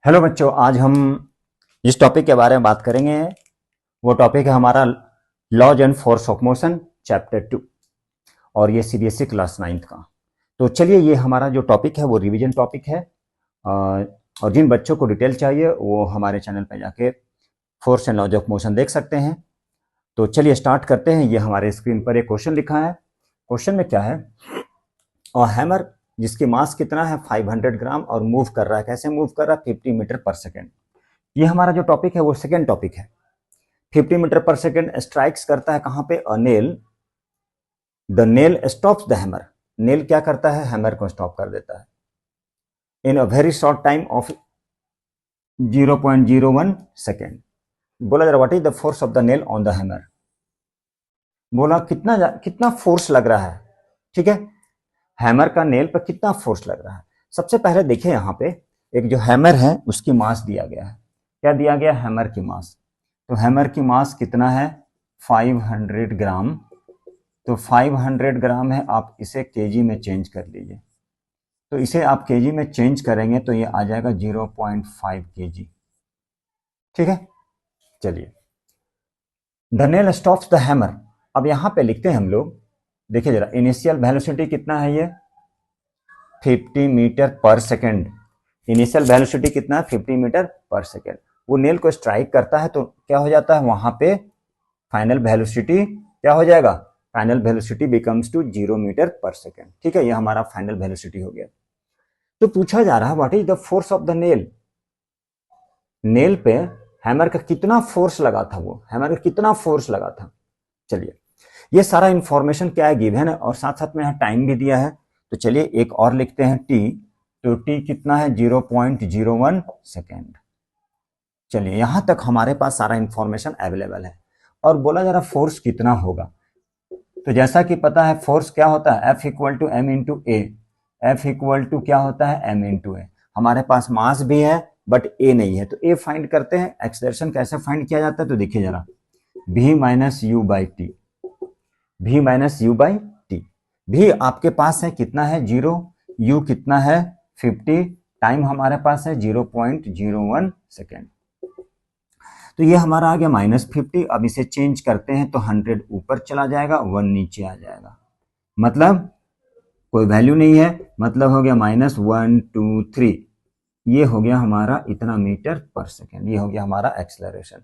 Hello बच्चों, आज हम जिस टॉपिक के बारे में बात करेंगे वो टॉपिक है हमारा laws and force of motion chapter 2। और ये सीबीएसई क्लास 9th का। तो चलिए, ये हमारा जो टॉपिक है वो रिवीजन टॉपिक है। और जिन बच्चों को डिटेल चाहिए वो हमारे चैनल पर जाके force and laws of motion देख सकते हैं। तो चलिए स्टार्ट करते हैं। ये हमारे स्क्रीन पर एक क्वेश्चन लिखा है। क्वेश्चन में क्या है, और हैमर जिसकी मास कितना है 500 ग्राम और मूव कर रहा है, कैसे मूव कर रहा है 50 मीटर पर सेकेंड। ये हमारा जो टॉपिक है वो सेकेंड टॉपिक है। 50 मीटर पर सेकेंड स्ट्राइक्स करता है कहां पे, a nail. The nail stops the hammer. Nail क्या करता है, हैमर को स्टॉप कर देता है in a very short time of 0.01 second. बोला जरा what is the force of the nail on the hammer. बोला कितना फोर्स लग रहा है। ठीक है, हैमर का नेल पर कितना फोर्स लग रहा है। सबसे पहले देखिए, यहाँ पे एक जो हैमर है उसकी मास दिया गया है। क्या दिया गया, हैमर की मास। तो हैमर की मास कितना है, 500 ग्राम। तो 500 ग्राम है, आप इसे केजी में चेंज कर लीजिए। तो इसे आप केजी में चेंज करेंगे तो ये आ जाएगा 0.5 केजी। ठीक है, चलिए। The nail stops the hammer. अब यहां पे लिखते हैं हम लोग, देखिए जरा, इनिशियल वेलोसिटी कितना है, ये 50 मीटर पर सेकेंड। इनिशियल वेलोसिटी कितना है, 50 मीटर पर सेकेंड। वो नेल को स्ट्राइक करता है तो क्या हो जाता है, वहां पे फाइनल वेलोसिटी क्या हो जाएगा, final velocity becomes to 0 metre पर सेकेंड। ठीक है, ये हमारा फाइनल वेलोसिटी हो गया। तो पूछा जा रहा है what is the force of the nail. Nail पे हैमर का कितना फोर्स लगा था, वो हैमर का कितना फोर्स लगा था। चलिए, ये सारा इंफॉर्मेशन क्या है, गिवन है, और साथ साथ में यहाँ टाइम भी दिया है। तो चलिए एक और लिखते हैं, टी। तो टी कितना है, 0.01 सेकेंड। चलिए, यहां तक हमारे पास सारा इंफॉर्मेशन अवेलेबल है। और बोला जरा फोर्स कितना होगा। तो जैसा कि पता है फोर्स क्या होता है, F equal to M into A. F equal to क्या होता है, एम इंटू ए। हमारे पास मास भी है बट ए नहीं है, तो ए फाइंड करते हैं। एक्सेलरेशन कैसे फाइंड किया जाता है, तो देखिए जरा, v minus you by T. v minus you by T. भी आपके पास है कितना है, 0। u कितना है, 50। टाइम हमारे पास है 0.01 सेकेंड। तो ये हमारा आ गया -50। अब इसे चेंज करते हैं तो 100 ऊपर चला जाएगा, 1 नीचे आ जाएगा। मतलब कोई वैल्यू नहीं है, मतलब हो गया -1 2 3। ये हो गया हमारा इतना मीटर पर सेकेंड। ये हो गया हमारा एक्सेलरेशन।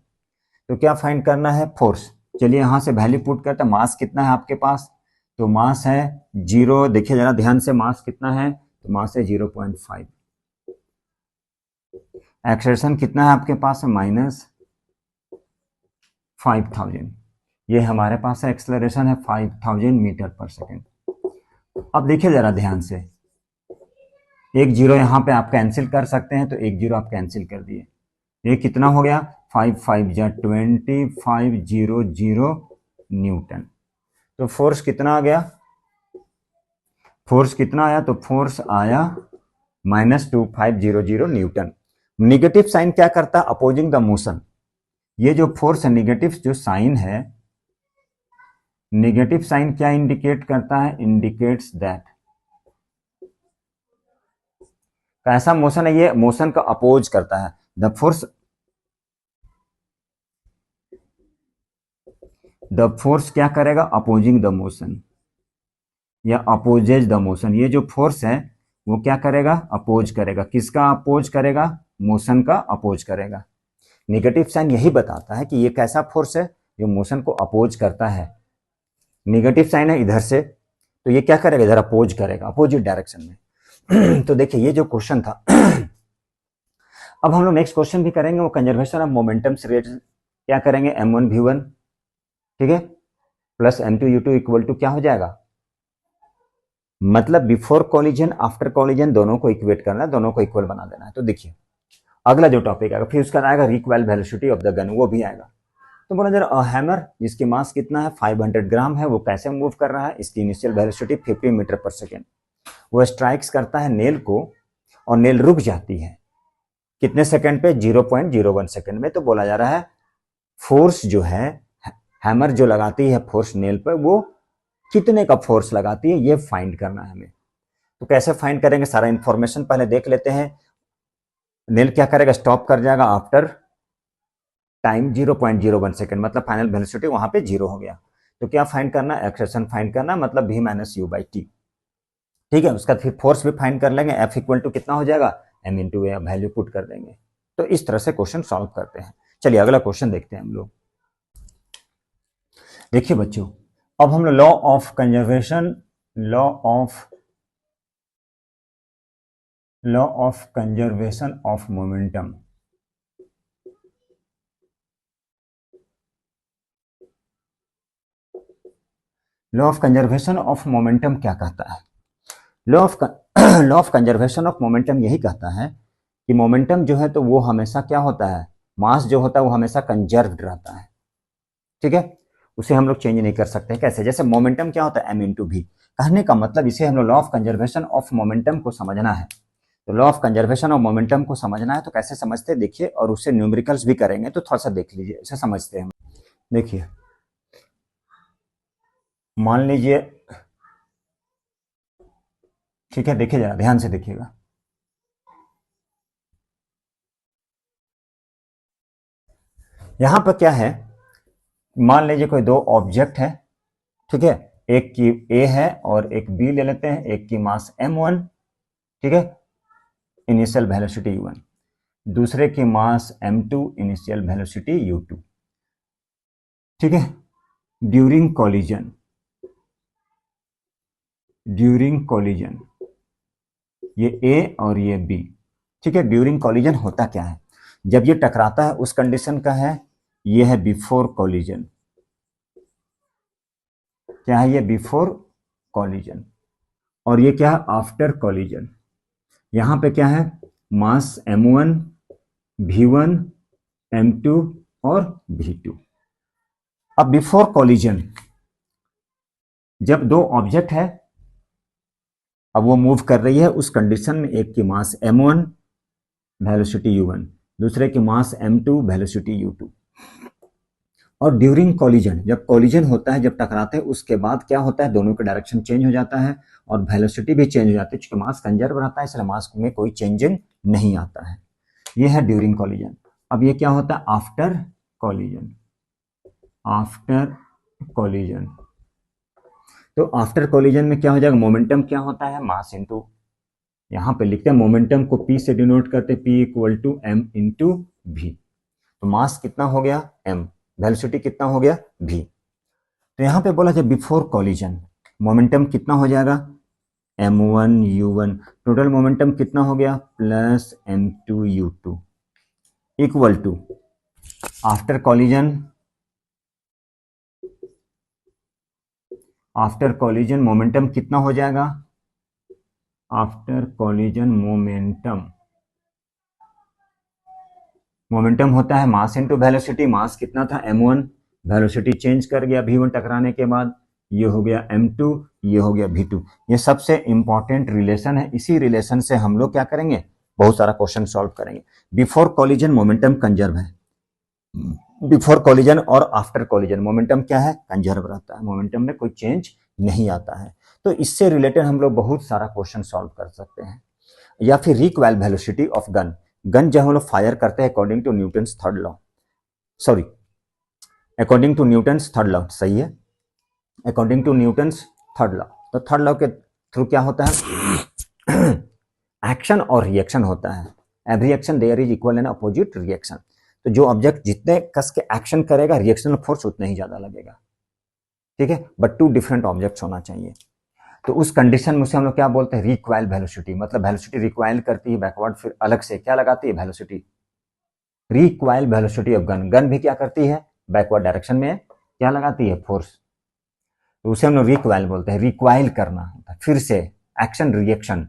तो क्या फाइंड करना है, फोर्स। चलिए यहां से वैल्यू पुट करते हैं। मास कितना है आपके पास, तो मास है 0। देखिए जरा ध्यान से, मास कितना है, तो मास है 0.5। एक्सेलरेशन कितना है आपके पास, है -5000। ये हमारे पास है एक्सेलरेशन है 5000 मीटर पर सेकेंड। अब देखिए जरा ध्यान से, एक जीरो यहाँ पे आप कैंसिल कर सकते हैं, तो एक जीरो आप कैंसिल कर दिए। ये कितना हो गया, 5 5 जा 2500 न्यूटन। तो फोर्स कितना आ गया, फोर्स कितना आया, तो फोर्स आया -2500 न्यूटन। निगेटिव साइन क्या करता है, अपोजिंग द मोशन। ये जो फोर्स है, निगेटिव जो साइन है, निगेटिव साइन क्या इंडिकेट करता है, इंडिकेट्स दैट कैसा मोशन है, ये मोशन का अपोज करता है। द फोर्स क्या करेगा, अपोजिंग द मोशन या अपोजेज द मोशन। ये जो फोर्स है वो क्या करेगा, अपोज करेगा। किसका अपोज करेगा, मोशन का अपोज करेगा। निगेटिव साइन यही बताता है कि ये कैसा फोर्स है जो मोशन को अपोज करता है। निगेटिव साइन है इधर से, तो ये क्या करेगा, इधर अपोज करेगा, अपोजिट डायरेक्शन में। तो देखिए ये जो क्वेश्चन था। अब हम लोग नेक्स्ट क्वेश्चन भी करेंगे, वो कंजर्वेशन ऑफ मोमेंटम से रिलेटेड। क्या करेंगे, m1v1, ठीक है, प्लस m2u2 इक्वल टू क्या हो जाएगा, मतलब बिफोर कॉलिजन आफ्टर कॉलिजन दोनों को इक्वेट करना है, दोनों को इक्वल बना देना है। तो देखिए अगला जो टॉपिक आएगा, फिर उसका आएगा recoil velocity of the gun, वो भी आएगा। तो बोला जरा, हैमर जिसकी मास कितना है 500 ग्राम है, वो कैसे मूव कर रहा है, इसकी इनिशियल वेलोसिटी 50 मीटर पर सेकेंड। वो स्ट्राइक्स करता है नेल को और नेल रुक जाती है कितने सेकंड पे, 0.01 सेकंड में। तो बोला जा रहा है फोर्स जो है, हैमर जो लगाती है फोर्स नेल पर, वो कितने का फोर्स लगाती है, ये फाइंड करना है हमें। तो कैसे फाइंड करेंगे, सारा इंफॉर्मेशन पहले देख लेते हैं। नेल क्या करेगा, स्टॉप कर जाएगा आफ्टर टाइम 0.01 सेकेंड, मतलब फाइनल वेलोसिटी वहां पे 0 हो गया। तो क्या फाइंड करना, एक्सेलरेशन फाइंड करना, मतलब v minus you by T. ठीक है, उसका फिर फोर्स भी फाइंड कर लेंगे, F इक्वल टू कितना हो जाएगा, m इंटू ए, वैल्यू पुट कर देंगे। तो इस तरह से क्वेश्चन सॉल्व करते हैं। चलिए अगला क्वेश्चन देखते हैं हम लोग। देखिए बच्चों, अब हम law of conservation, law of conservation of momentum, law of conservation of momentum क्या कहता है? Law of law of conservation of momentum यही कहता है कि मोमेंटम जो है तो वो हमेशा क्या होता है, मास जो होता है वो हमेशा कंजर्व्ड रहता है। ठीक है, उसे हम लोग चेंज नहीं कर सकते। कैसे, जैसे मोमेंटम क्या होता है, m इंटू भी। कहने का मतलब इसे हम लोग law of conservation of momentum को समझना है। तो law of conservation of momentum को समझना है तो कैसे समझते हैं, देखिए, और उससे न्यूमेरिकल्स भी करेंगे, तो थोड़ा सा देख लीजिए, इसे समझते हैं। देखिए, मान लीजिए, ठीक है, देखिए जरा ध्यान से देखिएगा। यहां पर क्या है, मान लीजिए कोई दो ऑब्जेक्ट है, ठीक है, एक की ए है और एक बी ले लेते हैं, एक की मास m1, ठीक है, इनिशियल वेलोसिटी u1, दूसरे की मास m2, इनिशियल वेलोसिटी u2। ठीक है, ड्यूरिंग कॉलिजन, ये ए और ये बी। ठीक है, ड्यूरिंग कॉलिजन होता क्या है, जब ये टकराता है उस कंडीशन का है, ये है बिफोर कॉलिजन। क्या है ये, बिफोर कॉलिजन। और ये क्या है, आफ्टर कॉलिजन। यहां पे क्या है, मास m1, v1, m2 और v2। अब बिफोर कॉलिजन, जब दो ऑब्जेक्ट है, अब वो मूव कर रही है उस कंडीशन में, एक की मास m1 वेलोसिटी u1, दूसरे की मास m2 वेलोसिटी u2। और ड्यूरिंग कॉलिजन, जब कॉलिजन होता है, जब टकराते हैं, उसके बाद क्या होता है, दोनों का डायरेक्शन चेंज हो जाता है और वेलोसिटी भी चेंज हो जाती है। चूंकि मास कंजर्व रहता है इसलिए मास में कोई चेंजिंग नहीं आता है। ये है ड्यूरिंग कॉलिजन। अब ये क्या होता है, आफ्टर कॉलिजन, आफ्टर कॉलिजन। तो आफ्टर कॉलिजन में क्या हो जाएगा, मोमेंटम क्या होता है, मास इंटू, यहां पे लिखते हैं मोमेंटम को p से डिनोट करते हैं, p equal to m into v। तो मास कितना हो गया, m, वेलोसिटी कितना हो गया, v। तो यहां पे बोला जब बिफोर कॉलिजन मोमेंटम कितना हो जाएगा, m1 u1, टोटल मोमेंटम कितना हो गया, plus m2 u2, equal to after collision, after collision momentum कितना हो जाएगा, आफ्टर कॉलिजन मोमेंटम होता है मास इनटू वेलोसिटी। मास कितना था, m1, वेलोसिटी चेंज कर गया v1 टकराने के बाद, ये हो गया m2, ये हो गया v2। ये सबसे इंपॉर्टेंट रिलेशन है, इसी रिलेशन से हम लोग क्या करेंगे, बहुत सारा क्वेश्चन सॉल्व करेंगे। बिफोर कॉलिजन मोमेंटम कंजर्व है, बिफोर कॉलिजन और आफ्टर कॉलिजन मोमेंटम क्या है, कंजर्व रहता है, मोमेंटम में कोई चेंज नहीं आता है। तो इससे रिलेटेड हम लोग बहुत सारा क्वेश्चन सॉल्व कर सकते हैं। या फिर recoil velocity of gun, gun जब हम लोग फायर करते हैं according to Newton's third law, sorry, according to Newton's third law, सही है, according to Newton's third law. तो थर्ड लॉ के थ्रू क्या होता है, एक्शन और रिएक्शन होता है। Every action there is equal and opposite reaction. तो जो ऑब्जेक्ट जितने कस के एक्शन करेगा, रिएक्शनल फोर्स उतना ही ज्यादा लगेगा। ठीक है, बट टू डिफरेंट ऑब्जेक्ट्स होना चाहिए। तो उस कंडीशन में उसे हम लोग क्या बोलते हैं, रिक्वायल वेलोसिटी। मतलब वेलोसिटी रिक्वायल करती है बैकवर्ड, फिर अलग से क्या लगाती है, velocity, recoil velocity of gun. Gun भी क्या करती है, बैकवर्ड डायरेक्शन में क्या लगाती है, फोर्स। तो उसे हम लोग रिक्वायल बोलते हैं, रिक्वायल करना होता है, फिर से एक्शन रिएक्शन।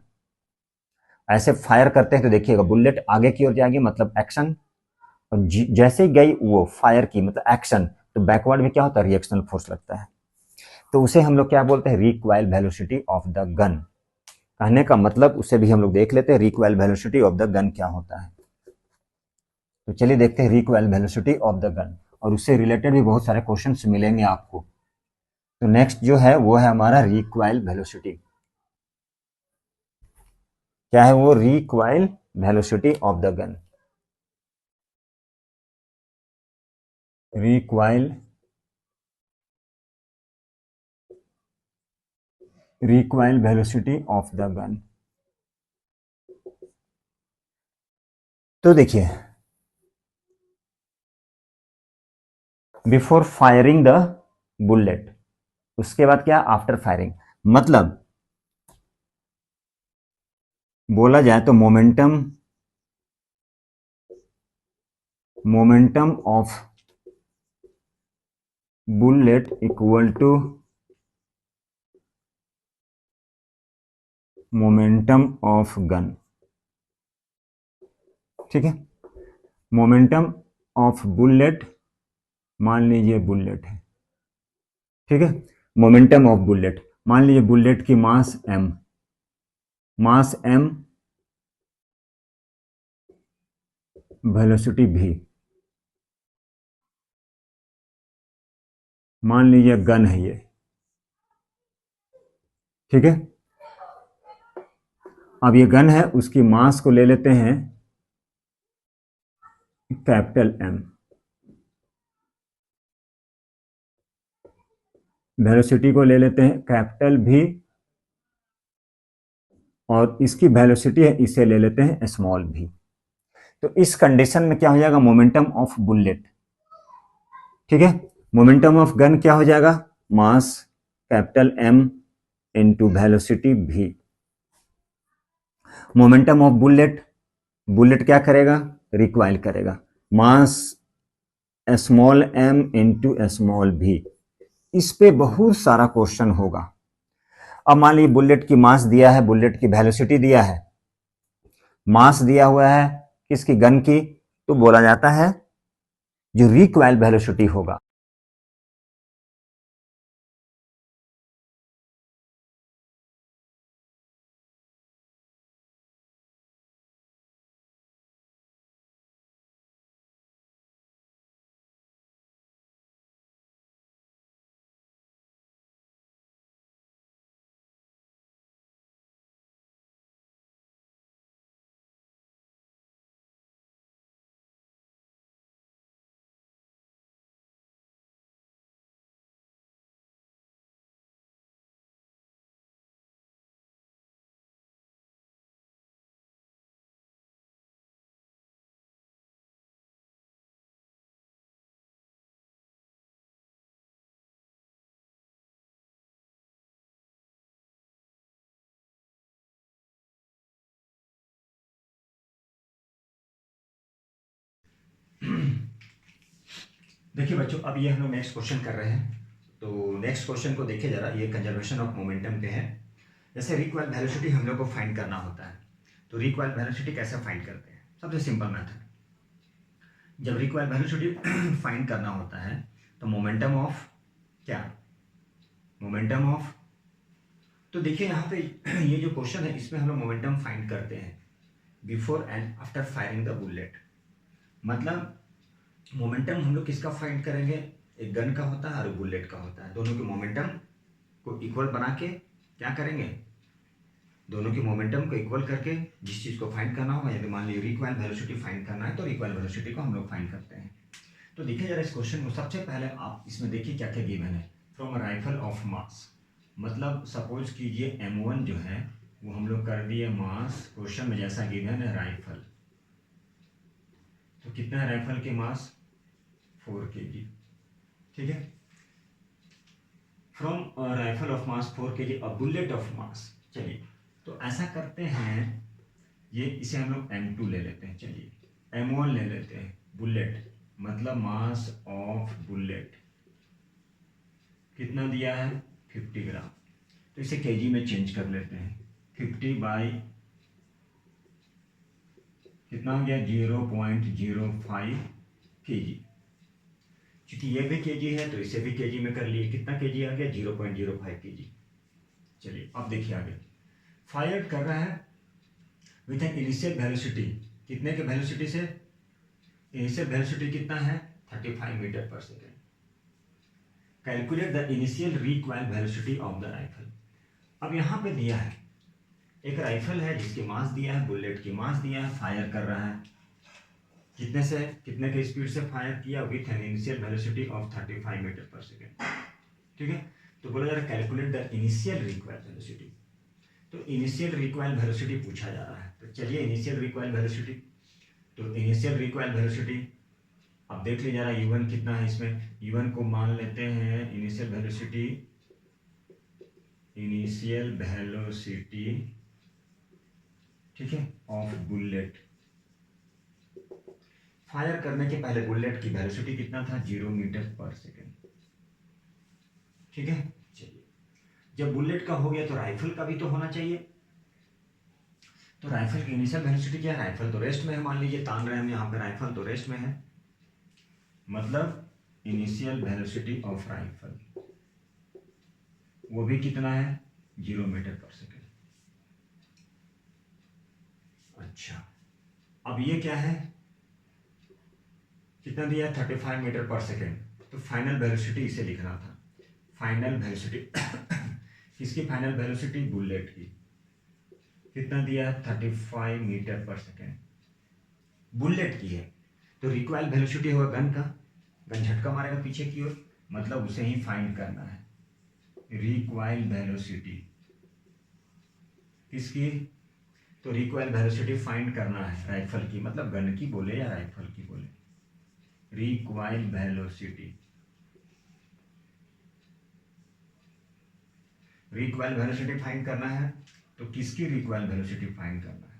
ऐसे फायर करते हैं तो देखिएगा बुलेट आगे की ओर जाएगी, मतलब एक्शन, और जैसे ही गई वो फायर की, मतलब एक्शन, तो बैकवर्ड में क्या होता है, रिएक्शनल फोर्स लगता है। तो उसे हम लोग क्या बोलते हैं, recoil velocity of the gun. कहने का मतलब उसे भी हम लोग देख लेते हैं, recoil velocity of the gun क्या होता है। तो चलिए देखते हैं recoil velocity of the gun, और उससे रिलेटेड भी बहुत सारे क्वेश्चंस मिलेंगे आपको। तो नेक्स्ट जो है वो है हमारा रिक्वायल वेलोसिटी। क्या है वो, recoil velocity of the gun. recoil velocity of the gun. तो देखिए, बिफोर फायरिंग द बुलेट, उसके बाद क्या, आफ्टर फायरिंग, मतलब बोला जाए तो momentum of bullet equal to momentum of gun. ठीक है, मोमेंटम ऑफ बुलेट, मान लीजिए बुलेट है, ठीक है, मोमेंटम ऑफ बुलेट, मान लीजिए बुलेट की मास m, वेलोसिटी v, मान लीजिए गन है ये, ठीक है. अब ये गन है, उसकी मास को ले लेते हैं कैपिटल M, वेलोसिटी को ले लेते हैं कैपिटल V, और इसकी वेलोसिटी है, इसे ले लेते हैं स्मॉल v. तो इस कंडीशन में क्या हो जाएगा, मोमेंटम ऑफ बुलेट, ठीक है. मोमेंटम ऑफ गन क्या हो जाएगा, mass capital M into velocity v. Momentum of bullet क्या करेगा, रिक्वाइल करेगा, mass small m into small v. इस पे बहुत सारा क्वेश्चन होगा. अब मान लीजिए बुलेट की मास दिया है, बुलेट की वेलोसिटी दिया है, मास दिया हुआ है किसकी, गन की, तो बोला जाता है जो रिक्वाइल वेलोसिटी होगा, देखिए बच्चों, अब ये हम लोग नेक्स्ट क्वेश्चन कर रहे हैं. तो नेक्स्ट क्वेश्चन को देखिए जरा, ये कंजर्वेशन ऑफ मोमेंटम पे है. जैसे रिक्वाइल वेलोसिटी हम लोग को फाइंड करना होता है, तो रिक्वाइल वेलोसिटी कैसे फाइंड करते हैं, सबसे सिंपल मेथड, जब रिक्वाइल वेलोसिटी फाइंड करना होता है तो मोमेंटम ऑफ क्या, मोमेंटम ऑफ, तो देखिए यहाँ पे ये जो क्वेश्चन है इसमें हम लोग मोमेंटम फाइंड करते हैं before and after firing the bullet. मतलब मोमेंटम हम लोग किसका फाइंड करेंगे, एक गन का होता है और बुलेट का होता है, दोनों के मोमेंटम को इक्वल बना के क्या करेंगे, दोनों के मोमेंटम को इक्वल करके जिस चीज़ को फाइंड करना होगा, यदि मान लीजिए रिक्वाइल वेलोसिटी फाइंड करना है तो रिक्वाइल वेलोसिटी को हम लोग फाइंड करते हैं. तो देखिए जरा इस क्वेश्चन को, सबसे पहले आप इसमें देखिए क्या क्या गिवन है. From a rifle of mass, मतलब सपोज कीजिए M1 जो है वो हम लोग कर दिए मास, क्वेश्चन में जैसा गिवन है राइफल, तो कितना है राइफल के मास, 4 kg, ठीक है. From rifle of mass 4 kg, a bullet of mass, चलिए तो ऐसा करते हैं, ये इसे हम लोग M2 ले लेते हैं, चलिए M1 ले लेते हैं, बुलेट मतलब मास ऑफ बुलेट कितना दिया है, 50 ग्राम, तो इसे केजी में चेंज कर लेते हैं, 50 बाई कितना हो गया, 0.05 kg. क्योंकि ये भी केजी है तो इसे भी केजी में कर लिए, कितना केजी आ गया, 0.05 kg. चलिए अब देखिए आगे, फायर कर रहा है विथ एन इनिशियल वेलोसिटी, कितने के वेलोसिटी से, इनिशियल वेलोसिटी कितना है, 35 मीटर पर second. Calculate the initial required velocity of the rifle. अब यहाँ पे दिया है एक राइफल है जिसकी मास दिया है, बुलेट की मास दिया है, फायर कर रहा है, कितने से कितने के स्पीड से फायर किया, with an initial velocity of 35 metre पर सेकेंड। ठीक है, तो बोला जा रहा है calculate the initial required velocity. तो इनिशियल रिक्वायर्ड वेलोसिटी पूछा जा रहा है, तो चलिए इनिशियल रिक्वायर्ड वेलोसिटी, तो इनिशियल रिक्वायर्ड वेलोसिटी अब देख लीजिए जरा u1 कितना है इसमें, u1 को मान लेते हैं इनिशियल वेलोसिटी, इनिशियल वेलोसिटी, ठीक है, ऑफ बुलेट। फायर करने के पहले बुलेट की वेलोसिटी कितना था, 0 मीटर पर सेकेंड। ठीक है, चलिए जब बुलेट का हो गया तो राइफल का भी तो होना चाहिए। तो राइफल की इनिशियल वेलोसिटी क्या है, राइफल तो रेस्ट में है, मान लीजिए तान रहे हैं हम यहाँ पे, राइफल तो रेस्ट में है, मतलब इनिशियल वेलोसिटी ऑफ राइफल वो भी कितना है, 0 मीटर पर सेकेंड। अच्छा, अब ये क्या है, कितना दिया है, 35 मीटर पर सेकेंड। तो फाइनल वेलोसिटी इसे लिखना था, फाइनल वेलोसिटी किसकी फाइनल वेलोसिटी, बुलेट की, कितना दिया है, 35 मीटर पर सेकेंड, बुलेट की है। तो रिक्वायर्ड वेलोसिटी होगा गन का, गन झटका मारेगा पीछे की ओर, मतलब उसे ही फाइंड करना है, रिक्वायर्ड वेलोसिटी किसकी, तो रिक्वायर्ड वेलोसिटी फाइंड करना है राइफल की, मतलब गन की बोले या राइफल की बोले, required velocity, required velocity find करना है, तो किसकी रिक्वायर्ड वेलोसिटी फाइंड करना है,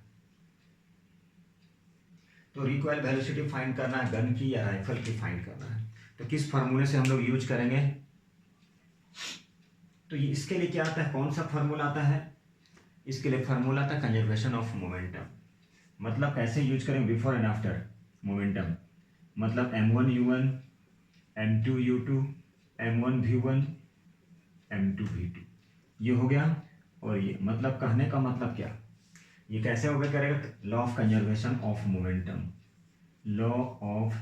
तो रिक्वायर्ड वेलोसिटी फाइंड करना है गन की या राइफल की फाइंड करना है। तो किस फार्मूले से हम लोग यूज करेंगे, तो ये इसके लिए क्या आता है, कौन सा फार्मूला आता है, इसके लिए फार्मूला था कंजर्वेशन ऑफ मोमेंटम। मतलब कैसे यूज करेंगे, बिफोर एंड आफ्टर मोमेंटम, मतलब m1 u1, m2 u2, m1 v1, m2 v2, ये हो गया। और ये मतलब कहने का मतलब क्या, ये कैसे हो गया करेगा, law of conservation of momentum, law of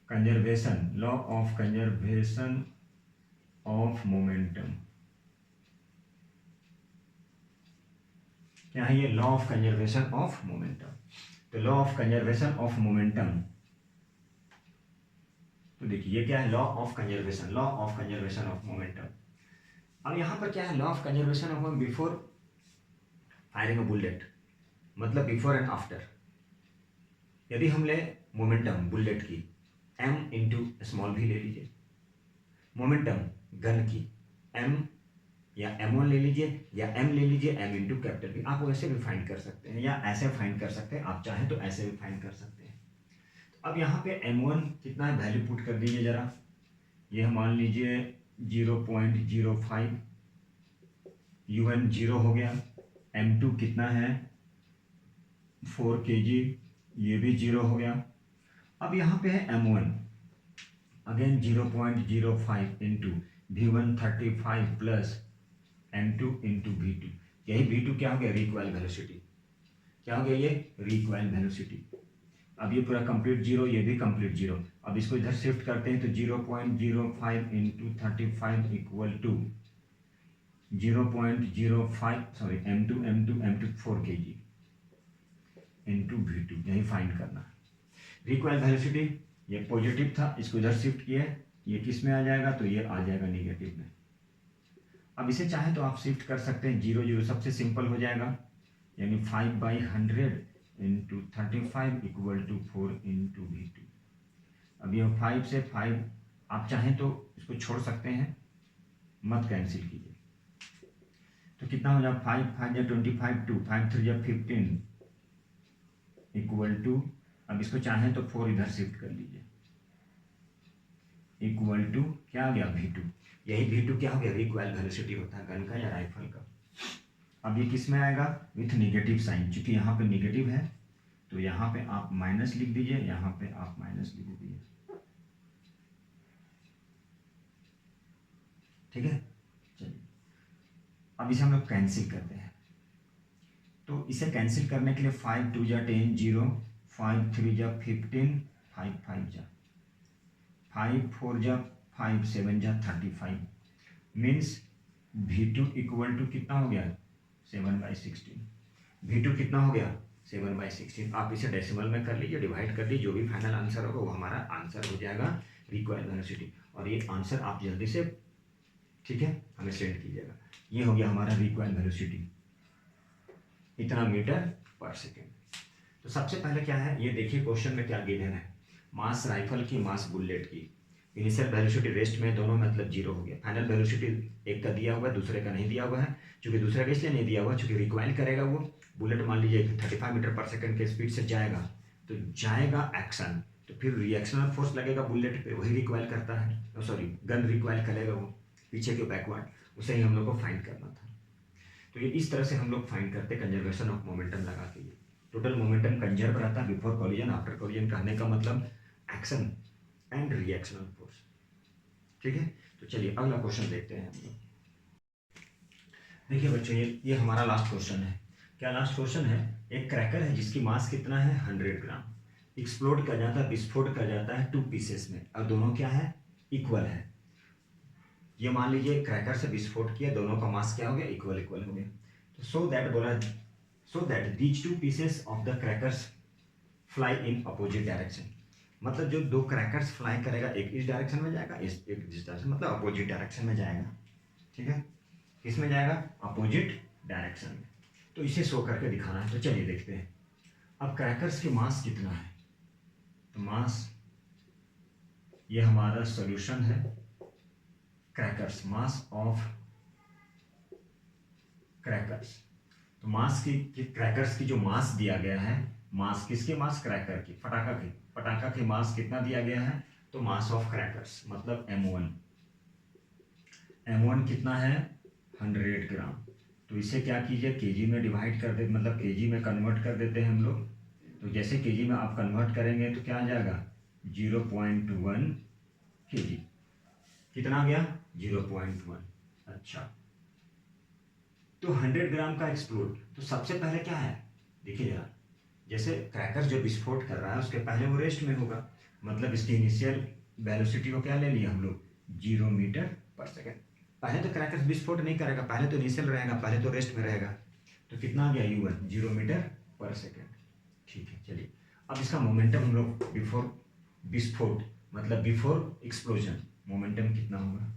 conservation, law of conservation of momentum, क्या है ये, law of conservation of momentum. तो law of conservation of momentum, तो देखिए ये क्या है, law of conservation, law of conservation of momentum. अब यहाँ पर क्या है, law of conservation of before firing a bullet, मतलब बिफोर एंड आफ्टर। यदि हम ले मोमेंटम बुलेट की m इंटू स्मॉल भी ले लीजिए, मोमेंटम गन की m या m1 ले लीजिए या m ले लीजिए m इंटू कैपिटल भी, आप वैसे भी फाइंड कर सकते हैं या ऐसे फाइंड कर सकते हैं, आप चाहें तो ऐसे भी फाइंड कर सकते हैं। तो अब यहाँ पे m1 कितना है, वैल्यू पुट कर दीजिए जरा, ये मान लीजिए 0.05, u1 0 हो गया, m2 कितना है 4 kg, ये भी 0 हो गया। अब यहाँ पे है m1 again 0.05 into v1 35 plus m2 into v2, यही v2 क्या हो गया, रिक्वायल वेलोसिटी, क्या हो गया ये, रिक्वायल वेलोसिटी। अब ये पूरा कंप्लीट जीरो, ये भी कंप्लीट जीरो, अब इसको इधर शिफ्ट करते हैं तो 0.05 into 35 equal to 0.05, sorry m2 4 kg into v2, यही फाइंड करना है। रिक्वायर्ड वेलोसिटी ये पॉजिटिव था, इसको इधर शिफ्ट किया, ये किस में आ जाएगा, तो ये आ जाएगा निगेटिव में। अब इसे चाहे तो आप शिफ्ट कर सकते हैं, 0 0 सबसे सिंपल हो जाएगा, यानी 5/100 into 35 equal to 4 into v2। अब ये 5 से 5 आप चाहें तो इसको छोड़ सकते हैं, मत कैंसिल कीजिए, तो कितना हो जाए, 5 5 या 25, 2 5 3 या 15 इक्वल टू, अब इसको चाहें तो 4 इधर शिफ्ट कर लीजिए, इक्वल टू क्या आ गया, v2। यही v2 क्या हो गया, रिक्वायर्ड वेलोसिटी होता है गन का या राइफल का। अब ये किस में आएगा, विथ नेगेटिव साइन, क्योंकि यहाँ पे नेगेटिव है तो यहाँ पे आप माइनस लिख दीजिए, यहाँ पे आप माइनस लिख दीजिए, ठीक है। चलिए अब इसे हम लोग कैंसिल करते हैं, तो इसे कैंसिल करने के लिए 5 2 जा 10 0, 5 3 जा 15, 5 5 जा 5 4 जा 5 7 जा 35, मीन्स V2 इक्वल टू कितना हो गया 7/16। V2 कितना हो गया 7/16। आप इसे डेसिमल में कर लीजिए, डिवाइड कर लीजिए, जो भी फाइनल आंसर होगा वो हमारा आंसर हो जाएगा रिक्वायर्ड वेलोसिटी। और ये आंसर आप जल्दी से, ठीक है, हमें सेंड कीजिएगा। ये हो गया हमारा रिक्वायर्ड वेलोसिटी, इतना मीटर पर सेकेंड। तो सबसे पहले क्या है, ये देखिए क्वेश्चन में क्या गिवन है, मास राइफल की, मास बुलेट की। इनिशियल वेलोसिटी रेस्ट में दोनों मतलब जीरो हो गया। फाइनल वेलोसिटी एक का दिया हुआ है, दूसरे का नहीं दिया हुआ है। चूंकि दूसरे का इसलिए नहीं दिया हुआ चूंकि रिक्वाइल करेगा वो बुलेट, मान लीजिए 35 मीटर पर सेकंड के स्पीड से जाएगा, तो जाएगा एक्शन, तो फिर रिएक्शनल फोर्स लगेगा बुलेट पे, वही रिक्वाइल करता है, सॉरी गन रिक्वाइल करेगा वो पीछे के बैकवर्ड, उसे ही हम लोग को फाइंड करना था। तो ये इस तरह से हम लोग फाइंड करते कंजर्वेशन ऑफ मोमेंटम लगा के। टोटल मोमेंटम कंजर्व रहता है बिफोर कॉलिजन, आफ्टर कॉलिजन, कहने का मतलब एक्शन एंड रिएक्शनल फोर्स। ठीक है, तो चलिए अगला क्वेश्चन देखते हैं हम लोग। देखिए बच्चों, ये हमारा लास्ट क्वेश्चन है। क्या लास्ट क्वेश्चन है, एक क्रैकर है जिसकी मास कितना है 100 ग्राम, एक्सप्लोड कर जाता है, विस्फोट कर जाता है 2 पीसेस में, और दोनों क्या है इक्वल है। ये मान लीजिए क्रैकर से विस्फोट किया, दोनों का मास क्या हो गया इक्वल इक्वल हो गया। तो सो दैट बोला, so that these 2 pieces of the crackers fly in opposite direction. मतलब जो 2 क्रैकर्स फ्लाई करेगा, एक इस डायरेक्शन में जाएगा, एक इस डायरेक्शन, मतलब अपोजिट डायरेक्शन में जाएगा। ठीक है, किस में जाएगा अपोजिट डायरेक्शन में। तो इसे शो करके दिखाना है। तो चलिए देखते हैं। अब क्रैकर्स की मास कितना है, तो मास, ये हमारा सॉल्यूशन है, क्रैकर्स, मास ऑफ क्रैकर्स। तो मास की क्रैकर्स की जो मास दिया गया है, मास किसके, मास क्रैकर की, पटाखा की मास कितना दिया गया है, तो मास ऑफ क्रैकर्स मतलब m1, m1 कितना है 100 ग्राम। तो इसे क्या कीजिए केजी में डिवाइड कर दे, मतलब केजी में कन्वर्ट कर देते हैं हम लोग। तो जैसे केजी में आप कन्वर्ट करेंगे तो क्या आ जाएगा 0.1 केजी। कितना आ गया 0.1। अच्छा, तो 100 ग्राम का एक्सप्लोड, तो सबसे पहले क्या है देखिए जरा, जैसे क्रैकर जो विस्फोट कर रहा है उसके पहले वो रेस्ट में होगा, मतलब इसकी इनिशियल वेलोसिटी को क्या ले लिया हम लोग 0 मीटर पर सेकेंड। पहले तो क्रैकर विस्फोट नहीं करेगा, पहले तो इनिशियल रहेगा, पहले तो रेस्ट में रहेगा। तो कितना आ गया u1 0 मीटर पर सेकेंड। ठीक है, चलिए अब इसका मोमेंटम हम लोग बिफोर विस्फोट मतलब बिफोर एक्सप्लोजन, मोमेंटम कितना होगा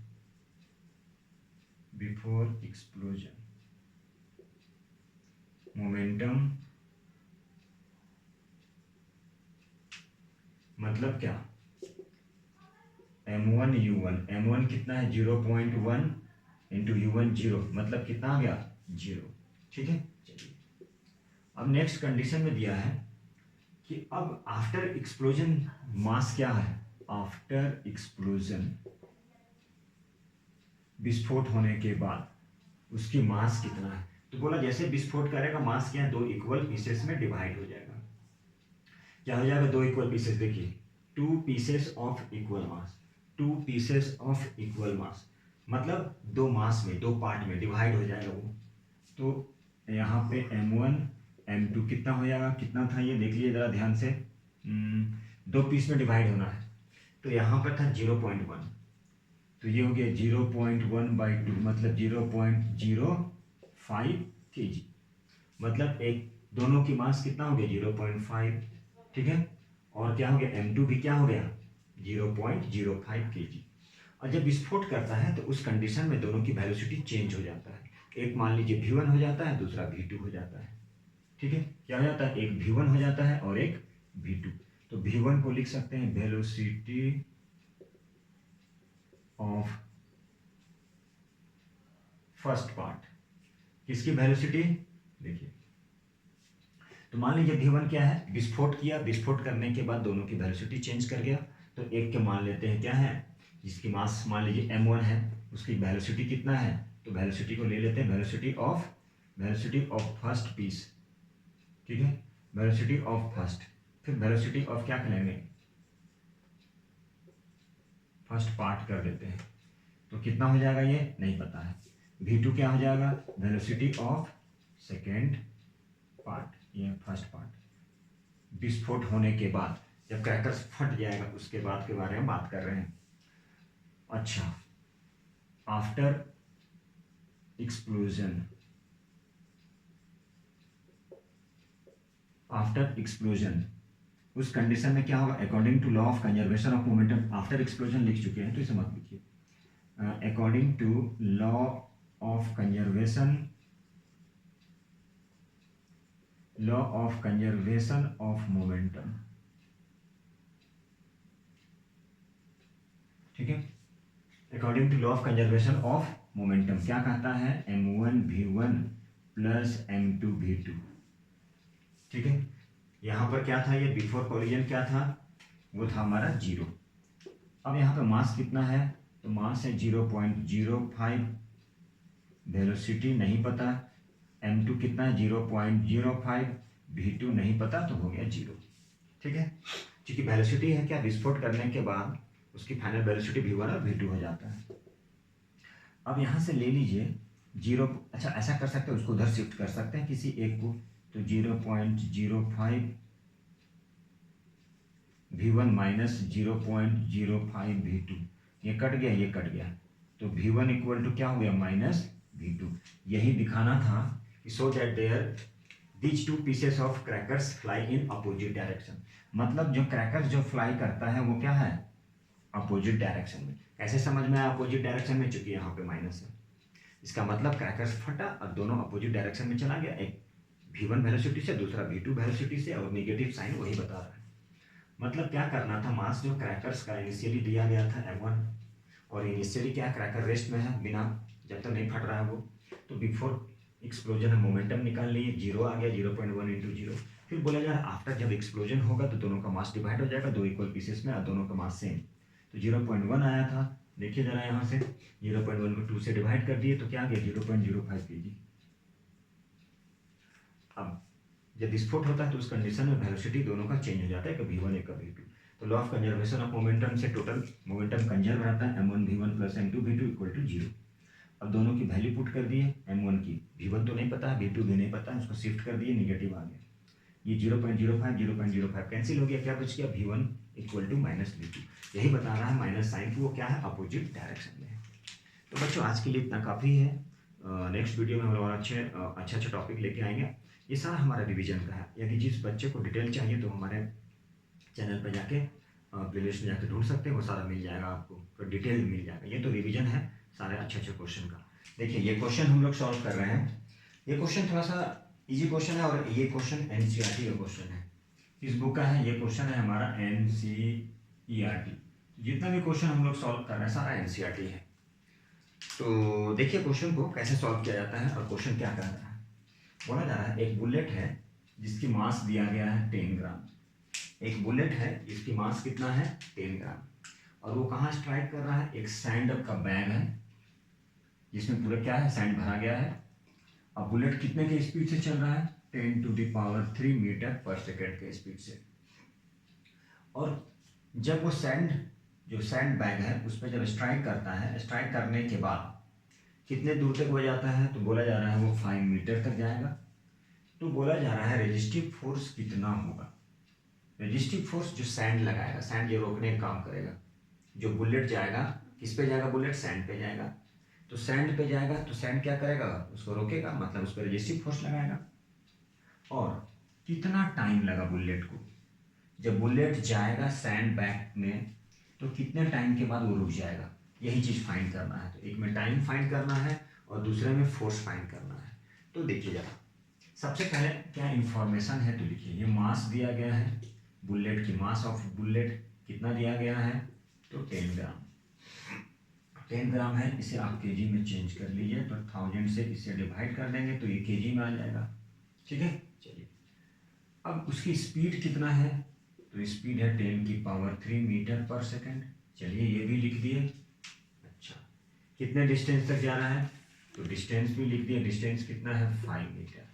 बिफोर एक्सप्लोजन, मोमेंटम मतलब क्या m1 u1, m1 कितना है 0.1 इंटू u1 0, मतलब कितना आ गया 0। ठीक है, चलिए अब नेक्स्ट कंडीशन में दिया है कि अब आफ्टर एक्सप्लोजन मास क्या है, आफ्टर एक्सप्लोजन विस्फोट होने के बाद उसकी मास कितना है। तो बोला जैसे विस्फोट करेगा मास क्या है 2 इक्वल पीसेस में डिवाइड हो जाएगा। क्या हो जाएगा 2 इक्वल पीसेस, देखिए 2 pieces of equal mass, 2 pieces of equal मास, मतलब 2 मास में 2 पार्ट में डिवाइड हो जाएगा वो। तो यहाँ पे m1 m2 कितना हो जाएगा, कितना था ये देख लीजिए ज़रा ध्यान से, 2 पीस में डिवाइड होना है। तो यहाँ पर था 0.1, तो ये हो गया 0.1/2 मतलब 0.05 kg, मतलब एक दोनों की मास कितना हो गया 0.5। ठीक है, और क्या हो गया m2 भी क्या हो गया 0.05 kg। और जब विस्फोट करता है तो उस कंडीशन में दोनों की वेलोसिटी चेंज हो जाता है, एक मान लीजिए v1 हो जाता है, दूसरा v2 हो जाता है। ठीक है, क्या हो जाता है एक v1 हो जाता है और एक v2। तो v1 को लिख सकते हैं वेलोसिटी ऑफ फर्स्ट पार्ट, किसकी वेलोसिटी देखिए, तो मान लीजिए v1 क्या है, विस्फोट किया, विस्फोट करने के बाद दोनों की वेलोसिटी चेंज कर गया। तो एक के मान लेते हैं क्या है, जिसकी मास मान लीजिए m1 है, उसकी वेलोसिटी कितना है, तो वेलोसिटी को ले लेते हैं वेलोसिटी ऑफ फर्स्ट पीस। ठीक है, वेलोसिटी ऑफ फर्स्ट, फिर वेलोसिटी ऑफ क्या करेंगे फर्स्ट पार्ट कर देते हैं। तो कितना हो जाएगा ये नहीं पता है। v2 क्या हो जाएगा वेलोसिटी ऑफ सेकेंड पार्ट, ये फर्स्ट पार्ट विस्फोट होने के बाद, जब क्रैकर्स फट जाएगा उसके बाद के बारे में बात कर रहे हैं। अच्छा, आफ्टर एक्सप्लोजन, आफ्टर एक्सप्लोजन, उस कंडीशन में क्या होगा, according to law of conservation of momentum, after explosion लिख चुके हैं तो इसे मत लिखिए, according to law of conservation, law of conservation of momentum, ठीक है, according to law of conservation of momentum क्या कहता है, m1 v1 plus m2 v2, ठीक है। यहाँ पर क्या था, ये बिफोर कोलिजन क्या था, वो था हमारा 0। अब यहाँ पे मास कितना है, तो मास है 0.05, वेलोसिटी नहीं पता, m2 कितना है 0.05, v2 नहीं पता, तो हो गया 0, ठीक है। क्योंकि वेलोसिटी है क्या, विस्फोट करने के बाद उसकी फाइनल वेलोसिटी v1 और v2 हो जाता है। अब यहाँ से ले लीजिए 0, अच्छा ऐसा कर सकते हैं, उसको उधर शिफ्ट कर सकते हैं किसी एक को, तो 0.05 v1 माइनस 0.05 v2, ये कट गया, ये कट गया, तो v1 इक्वल टू क्या हो गया, माइनस v2। यही दिखाना था कि so that there these two pieces of crackers fly in opposite direction, मतलब जो क्रैकर्स जो फ्लाई करता है वो क्या है, अपोजिट डायरेक्शन में। कैसे समझ में आया अपोजिट डायरेक्शन में, चूंकि यहाँ पे माइनस है, इसका मतलब क्रैकर्स फटा और दोनों अपोजिट डायरेक्शन में चला गया, एक v1 वेलोसिटी से, दूसरा v2 वेलोसिटी से, और नेगेटिव साइन वही बता रहा है। मतलब क्या करना था, मास जो क्रैकर्स का इनिशियली दिया गया था m1, और इनिशियली क्या क्रैकर रेस्ट में है, बिना जब तक नहीं फट रहा है वो, तो बिफोर एक्सप्लोजन है मोमेंटम निकाल लिए, 0 आ गया, 0.1 इंटू 0। फिर बोला जा रहा है आफ्टर जब एक्सप्लोजन होगा तो दोनों का मास डिवाइड हो जाएगा, 2 इक्वल पीसेस में, और दोनों का मास सेम, तो 0.1 आया था। देखिए जरा यहाँ से 0.1 को 2 से डिवाइड कर दिए तो क्या आ गया, 0.05 kg। अब जब विस्फोट होता है तो उस कंडीशन में वेलोसिटी दोनों का चेंज हो जाता है, कभी v1 एक कभी v2। तो law of conservation of momentum से टोटल मोमेंटम कंजर्व रहता है, m1 v1 plus m2 v2 equal to 0। अब दोनों की वैल्यू पुट कर दिए, m1 की, v1 तो नहीं पता है, v2 भी नहीं पता है, उसको शिफ्ट कर दिए, निगेटिव आ गया, ये 0.05 कैंसिल हो गया, क्या बच गया, v1 equal to minus v2। यही बता रहा है माइनस साइन की वो क्या है, अपोजिट डायरेक्शन में है। तो बच्चों आज के लिए इतना काफ़ी है, नेक्स्ट वीडियो में हम लोग अच्छे टॉपिक लेके आएंगे। ये सारा हमारा रिवीजन का है, यदि जिस बच्चे को डिटेल चाहिए तो हमारे चैनल पर जाके प्लेलिस्ट में जाके ढूंढ सकते हैं, वो सारा मिल जाएगा आपको, तो डिटेल मिल जाएगा। ये तो रिवीजन है सारे अच्छे क्वेश्चन का। देखिए ये क्वेश्चन हम लोग सॉल्व कर रहे हैं, ये क्वेश्चन थोड़ा सा इजी क्वेश्चन है, और ये क्वेश्चन एनसीईआरटी का क्वेश्चन है, इस बुक का है, ये क्वेश्चन है हमारा एनसीईआरटी। जितना भी क्वेश्चन हम लोग सॉल्व कर रहे हैं सारा एनसीईआरटी है। तो देखिए क्वेश्चन को कैसे सॉल्व किया जाता है, और क्वेश्चन क्या कर रहा है। बोला जा रहा है एक बुलेट है जिसकी मास दिया गया है 10 ग्राम, एक बुलेट है जिसकी मास कितना है 10 ग्राम, और वो कहाँ स्ट्राइक कर रहा है, एक सैंड का बैग है जिसमें पूरा क्या है, सैंड भरा गया है। अब बुलेट कितने के स्पीड से चल रहा है, 10⁻³ मीटर पर सेकेंड के स्पीड से। और जब वो जो सैंड बैग है उस पर जब स्ट्राइक करता है, स्ट्राइक करने के बाद कितने दूर तक हो जाता है, तो बोला जा रहा है वो 5 मीटर तक जाएगा। तो बोला जा रहा है रेजिस्टिव फोर्स कितना होगा, रेजिस्टिव फोर्स जो सैंड लगाएगा, सैंड जो रोकने का काम करेगा, जो बुलेट जाएगा किस पे जाएगा, बुलेट सैंड पे जाएगा, तो सैंड पे जाएगा तो सैंड क्या करेगा, उसको रोकेगा, मतलब उस पर रेजिस्टिव फोर्स लगाएगा। और कितना टाइम लगा बुलेट को, जब बुलेट जाएगा सैंड बैग में तो कितने टाइम के बाद वो रुक जाएगा, यही चीज़ फाइंड करना है। तो एक में टाइम फाइंड करना है और दूसरे में फोर्स फाइंड करना है। तो देखिए जरा सबसे पहले क्या इन्फॉर्मेशन है, तो लिखिए ये मास दिया गया है, बुलेट की मास ऑफ बुलेट कितना दिया गया है, तो 10 ग्राम, 10 ग्राम है, इसे आप केजी में चेंज कर लीजिए, तो 1000 से इसे डिवाइड कर देंगे तो ये केजी में आ जाएगा, ठीक है। चलिए अब उसकी स्पीड कितना है, तो स्पीड है 10⁻³ मीटर पर सेकेंड, चलिए ये भी लिख दिए। अच्छा कितने डिस्टेंस तक जा रहा है, तो डिस्टेंस भी लिख दिया, डिस्टेंस कितना है 5 मीटर।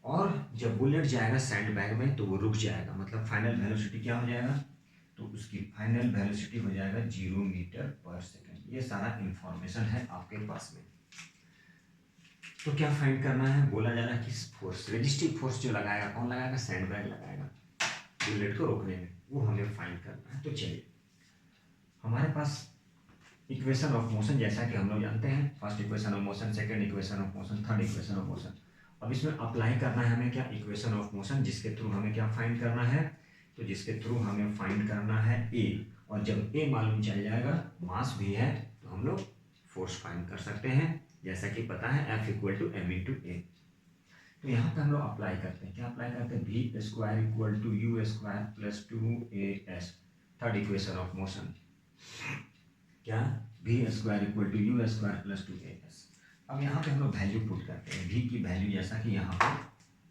और जब बुलेट जाएगा सैंड बैग में तो वो रुक जाएगा, मतलब फाइनल वेलोसिटी क्या हो जाएगा, तो उसकी फाइनल वेलोसिटी हो जाएगा 0 मीटर पर सेकेंड। ये सारा इंफॉर्मेशन है आपके पास में। तो क्या फाइंड करना है, बोला जा रहा है कि फोर्स, रेजिस्टिव फोर्स जो लगाएगा, कौन लगाएगा, सैंड बैग लगाएगा बुलेट को रोकने में, वो हमें फाइंड करना है। तो चलिए हमारे पास इक्वेशन ऑफ मोशन जैसा कि हम लोग जानते हैं, first equation of motion, second equation of motion, third equation of motion. अब इसमें अप्लाई करना है हमें क्या, इक्वेशन ऑफ मोशन, जिसके थ्रू हमें क्या फाइंड करना है, तो जिसके थ्रू हमें फाइंड करना है ए, और जब ए मालूम चल जाएगा, मास भी है, तो हम लोग फोर्स फाइंड कर सकते हैं, जैसा कि पता है F equal to M into a. तो यहाँ पे हम लोग अप्लाई करते हैं, क्या अप्लाई करते हैं, v square equal to u square plus 2as, third equation of motion, क्या, v square equal to u square plus 2as। अब यहाँ पे हम लोग वैल्यू पुट करते हैं, वी की वैल्यू जैसा कि यहाँ पे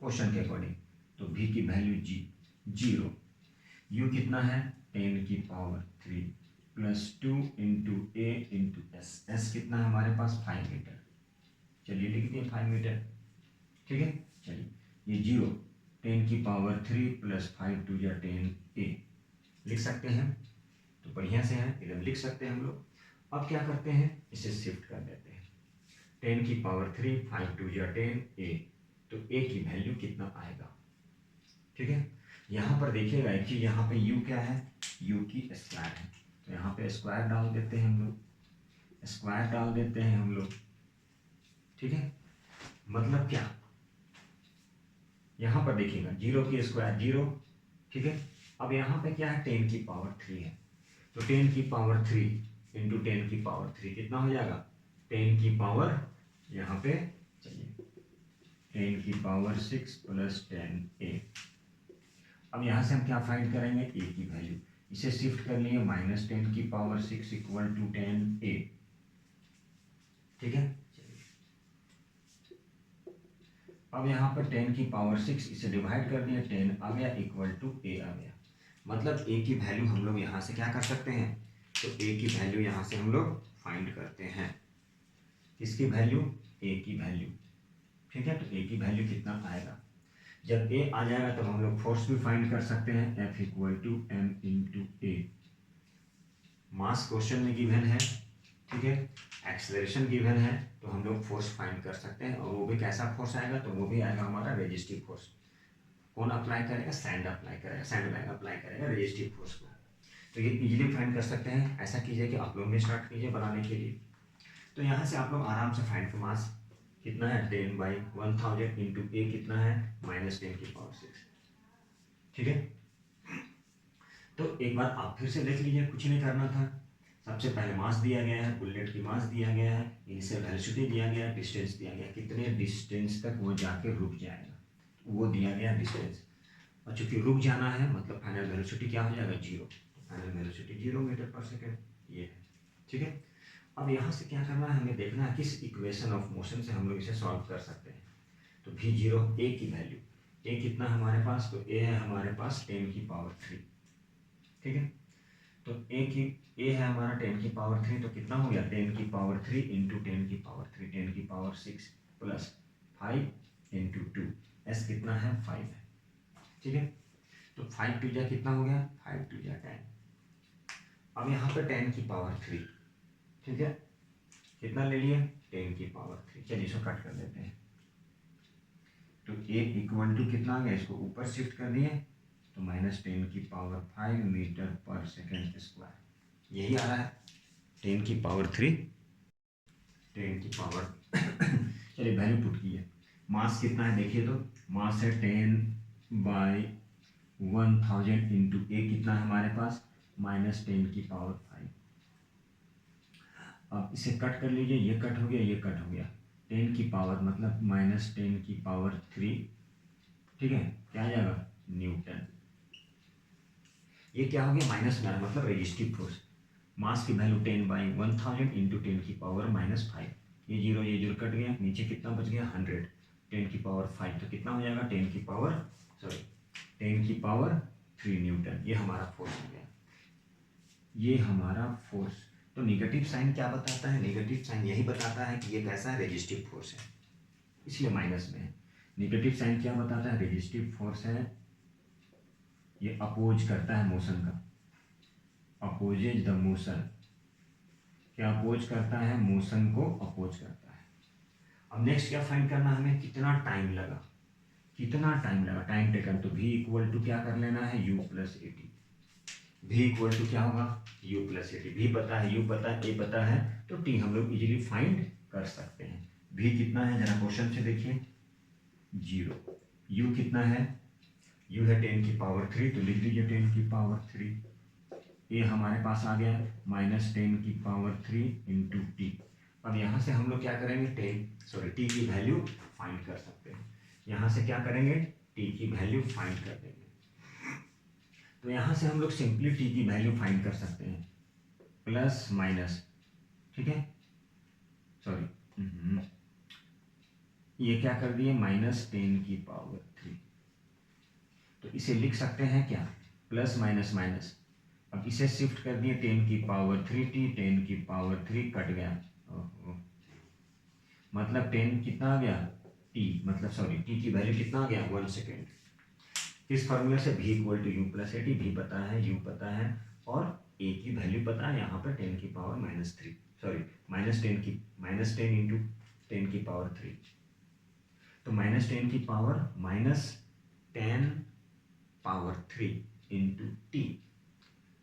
क्वेश्चन के अकॉर्डिंग, तो वी की वैल्यू 0, यू कितना है 10 की पावर 3 प्लस 2 इंटू ए इंटू एस, एस कितना है हमारे पास 5 मीटर, चलिए लिख दिए 5 मीटर, ठीक है। चलिए ये 0, 10 की पावर 3 प्लस 5 टू या 10 ए लिख सकते हैं, तो बढ़िया से है, एकदम लिख सकते हैं हम लोग। अब क्या करते हैं, इसे शिफ्ट कर देते हैं, 10 की पावर 3 5 टू या 10 ए, तो ए की वैल्यू कितना आएगा, ठीक है। यहाँ पर देखिएगा एक चीज, यहाँ पे u क्या है, u की स्क्वायर है, तो यहाँ पे स्क्वायर डाल देते हैं हम लोग, स्क्वायर डाल देते हैं हम लोग, ठीक है। मतलब क्या, यहाँ पर देखिएगा 0 की स्क्वायर 0, ठीक है। अब यहाँ पे क्या है, 10 की पावर 3 है, तो 10 की पावर 3 इंटू 10 की पावर 3 कितना हो जाएगा, 10 की पावर, यहाँ पे चलिए 10 की पावर 6 प्लस 10 ए। अब यहाँ से हम क्या फाइंड करेंगे, ए की वैल्यू, इसे शिफ्ट कर लिए, -10 की पावर 6 इक्वल टू 10 ए, ठीक है। अब यहाँ पर 10 की पावर 6 इसे डिवाइड कर दिया, 10 आ गया इक्वल टू ए आ गया, मतलब ए की वैल्यू हम लोग यहाँ से क्या कर सकते हैं, तो ए की वैल्यू यहाँ से हम लोग फाइंड करते हैं, किसकी वैल्यू, ए की वैल्यू, ठीक है। तो ए की वैल्यू कितना आएगा, जब ए आ जाएगा तब हम लोग फोर्स भी फाइंड कर सकते हैं, F equal to M into a, mass question में गिवन है, ठीक है, एक्सेलरेशन गिवन है, तो हम लोग फोर्स फाइंड कर सकते हैं, और वो भी कैसा फोर्स आएगा, तो वो भी आएगा हमारा रेजिस्टिव फोर्स। कौन अप्लाई करेगा, सैंड अप्लाई करेगा, सैंड बैग अप्लाई करेगा रेजिस्टिव फोर्स को, तो ये इजीली फाइंड कर सकते हैं। ऐसा कीजिए कि आप लोग भी स्टार्ट कीजिए बनाने के लिए, तो यहाँ से आप लोग आराम से फाइंड, मास कितना है 10/1000 इंटू ए कितना है -10 की पावर 6, ठीक है। तो एक बार आप फिर से देख लीजिए, कुछ नहीं करना था, सबसे पहले मास दिया गया है, बुलेट की मास दिया गया है, इनिशियल वेलोसिटी दिया गया है, डिस्टेंस दिया गया, कितने डिस्टेंस तक वो जाके रुक जाएगा, वो दिया गया डिस्टेंस, और चूंकि रुक जाना है मतलब फाइनल वेलोसिटी क्या हो जाएगा 0, फाइनल वेलोसिटी 0 मीटर पर सेकेंड, ये है, ठीक है। अब यहाँ से क्या करना है, हमें देखना है किस इक्वेशन ऑफ मोशन से हम लोग इसे सॉल्व कर सकते हैं, तो v0 a की वैल्यू, a कितना है हमारे पास, तो a है हमारे पास 10 की पावर 3, ठीक है। तो a है हमारा 10 की पावर 3, तो कितना हो गया 10 की पावर 3 इंटू 10 की पावर 3, 10 की पावर 6 प्लस 5 इंटू 2, s कितना है 5 है, ठीक है। तो 5 टू जा कितना हो गया, 5 टू जा 10, अब यहाँ पे 10 की पावर 3, ठीक है, कितना ले लिए 10 की पावर 3, चलिए इसको कट कर देते हैं, तो a इक्वल टू कितना आ गया, इसको ऊपर शिफ्ट कर दिए, तो -10 की पावर 5 मीटर पर सेकेंड स्क्वायर, यही आ रहा है 10 की पावर 3, 10 की पावर चलिए वैल्यू पुट किए, मास कितना है देखिए, तो मास है 10/1000 इंटू ए कितना है हमारे पास -10 की पावर 5, अब इसे कट कर लीजिए, ये कट हो गया, ये कट हो गया, 10 की पावर मतलब -10 की पावर 3, ठीक है, क्या आ जाएगा न्यूटन, ये क्या हो गया माइनस में मतलब रेजिस्टिव फोर्स, मास की वैल्यू 10/1000 इंटू 10 की पावर -5, ये जीरो कट गया, नीचे कितना बच गया 100, 10 की पावर 5, तो कितना हो जाएगा 10 की पावर 3 न्यूटन, ये हमारा फोर्स हो गया, ये हमारा फोर्स। तो नेगेटिव साइन क्या बताता है, नेगेटिव साइन यही बताता है कि ये कैसा रेजिस्टिव फोर्स है, इसलिए माइनस में है। नेगेटिव साइन क्या बताता है, रेजिस्टिव फोर्स है, ये अपोज करता है मोशन का, अपोजेज द मोशन, क्या अपोज करता है, मोशन को अपोज करता है। अब नेक्स्ट क्या फाइंड करना है हमें, कितना टाइम लगा, कितना टाइम लगा, टाइम टेकन, तो v इक्वल टू क्या कर लेना है u plus 80, v equal to क्या होगा, u plus a t. v पता है, u पता है, a पता है, तो t हम लोग इजीली फाइंड कर सकते हैं। v कितना है जरा क्वेश्चन से देखिए, 0। u कितना है, u है 10 की पावर 3, तो लिख दीजिए 10 की पावर 3। a हमारे पास आ गया -10 की पावर 3 इंटू टी। अब यहाँ से हम लोग क्या करेंगे, t की वैल्यू फाइंड कर सकते हैं। यहाँ से क्या करेंगे, t की वैल्यू फाइंड कर देंगे। तो यहाँ से हम लोग सिंपली t की वैल्यू फाइंड कर सकते हैं, प्लस माइनस, ठीक है, सॉरी ये क्या कर दिए, -10 की पावर 3। तो इसे लिख सकते हैं क्या, प्लस माइनस माइनस। अब इसे शिफ्ट कर दिए 10 की पावर 3t, 10 की पावर 3 कट गया, मतलब 10 कितना आ गया, t, मतलब सॉरी t की वैल्यू कितना आ गया, 1 सेकेंड। इस फॉर्मूले से v equal to u plus a t, v पता है, u पता है, और a की वैल्यू पता है, यहाँ पर 10 की पावर -3, सॉरी -10 इंटू 10 की पावर 3, तो -10 की पावर -10 पावर 3 इंटू टी।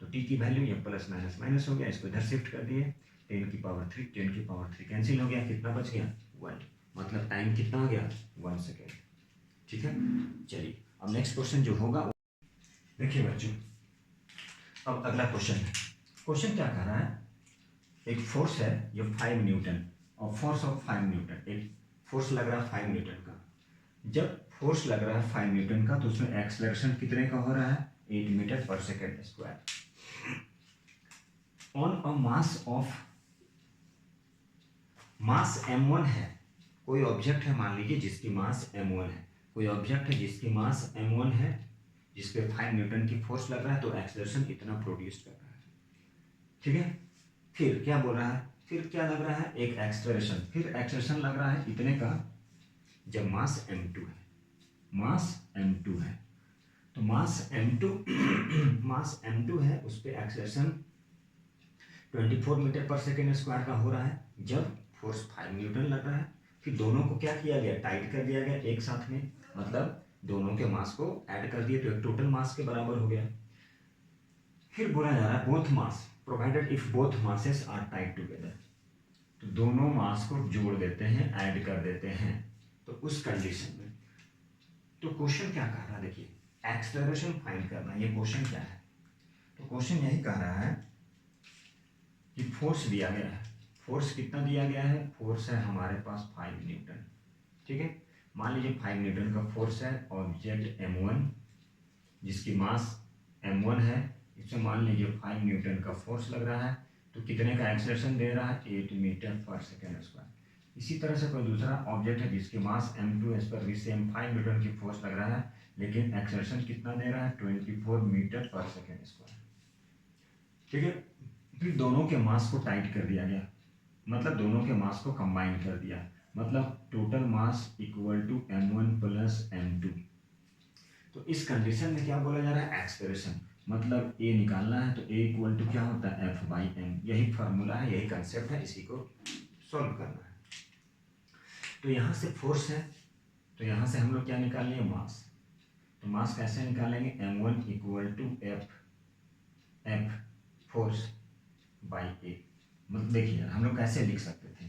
तो t की वैल्यू ये प्लस माइनस माइनस हो गया, इसको इधर शिफ्ट कर दिए, 10 की पावर 3, 10 की पावर 3 कैंसिल हो गया, कितना बच गया, 1, मतलब टाइम कितना आ गया, 1 सेकेंड। ठीक है, चलिए अब नेक्स्ट क्वेश्चन जो होगा, देखिए बच्चों, अब अगला क्वेश्चन है। क्वेश्चन क्या कह रहा है, एक फोर्स है ये 5 न्यूटन, और फोर्स ऑफ 5 न्यूटन, एक फोर्स लग रहा है 5 न्यूटन का। जब फोर्स लग रहा है 5 न्यूटन का, तो उसमें एक्सलरेशन कितने का हो रहा है, 8 मीटर पर second square. On a mass m1 है, कोई ऑब्जेक्ट है मान लीजिए जिसकी मास m1 है, कोई ऑब्जेक्ट है जिसकी मास m1 है, जिस पे 5 न्यूटन की फोर्स लग रहा है, तो एक्सलरेशन इतना प्रोड्यूस कर रहा है। ठीक है, फिर क्या बोल रहा है, फिर क्या लग रहा है, एक एक्सलरेशन, फिर एक्सलरेशन लग रहा है इतने का, जब मास m2 है, मास m2 है, तो मास m2 है, उस पर एक्सलरेशन 24 मीटर पर सेकेंड स्क्वायर का हो रहा है, जब फोर्स 5 न्यूटन लग रहा है। फिर दोनों को क्या किया गया, टाइट कर दिया गया एक साथ में, मतलब दोनों के मास को ऐड कर दिए, तो एक टोटल मास के बराबर हो गया। फिर बोला जा रहा है both mass provided if both masses are tight together, तो दोनों मास को जोड़ देते हैं, ऐड कर देते हैं, तो उस कंडीशन में, तो क्वेश्चन क्या कह रहा है, देखिए एक्सलरेशन फाइंड करना, ये क्वेश्चन क्या है, तो क्वेश्चन यही कह रहा है कि फोर्स दिया गया है, फोर्स कितना दिया गया है, फोर्स है हमारे पास 5 न्यूटन। ठीक है, मान लीजिए 5 न्यूटन का फोर्स है, ऑब्जेक्ट m1 जिसकी मास m1 है, इसमें मान लीजिए 5 न्यूटन का फोर्स लग रहा है, तो कितने का एक्सलरेशन दे रहा है, 8 मीटर पर सेकेंड स्क्वायर। इसी तरह से कोई दूसरा ऑब्जेक्ट है जिसकी मास m2 है, इस पर भी सेम 5 न्यूटन की फोर्स लग रहा है, लेकिन एक्सलरेशन कितना दे रहा है, 24 मीटर पर सेकेंड स्क्वायर। ठीक है, फिर दोनों के मास को टाइट कर दिया गया, मतलब दोनों के मास को कंबाइन कर दिया, मतलब total mass equal to m1 plus m2। तो इस कंडीशन में क्या बोला जा रहा है, एक्सप्रेशन, मतलब a निकालना है, तो a इक्वल टू क्या होता है, F/m, यही फार्मूला है, यही कंसेप्ट है, इसी को सॉल्व करना है। तो यहाँ से फोर्स है, तो यहाँ से हम लोग क्या निकालेंगे, मास। तो मास कैसे निकालेंगे, m1 equal to F force by a. मतलब देखिए हम लोग कैसे लिख सकते थे,